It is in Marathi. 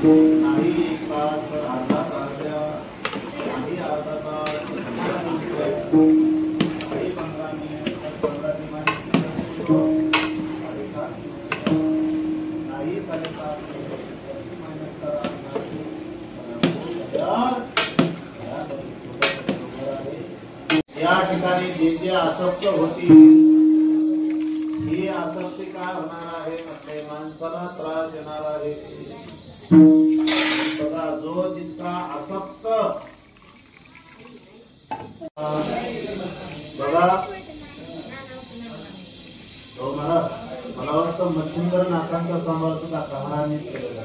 नाही एक तास अर्धा तास नाही अर्धा तास काही 15 मिनिट 15 मिनिट नाही 7.5 या ठिकाणी जे जे आसक्त होतील ही आसक्ती काय होणार आहे म्हणजे माणसाला त्रास देणार आहे। बघा जो जितका आसक्त बघा तो मला वाटतं मच्छिंद्र नाकांचा सांभाळ सुद्धा कहाणी केलेला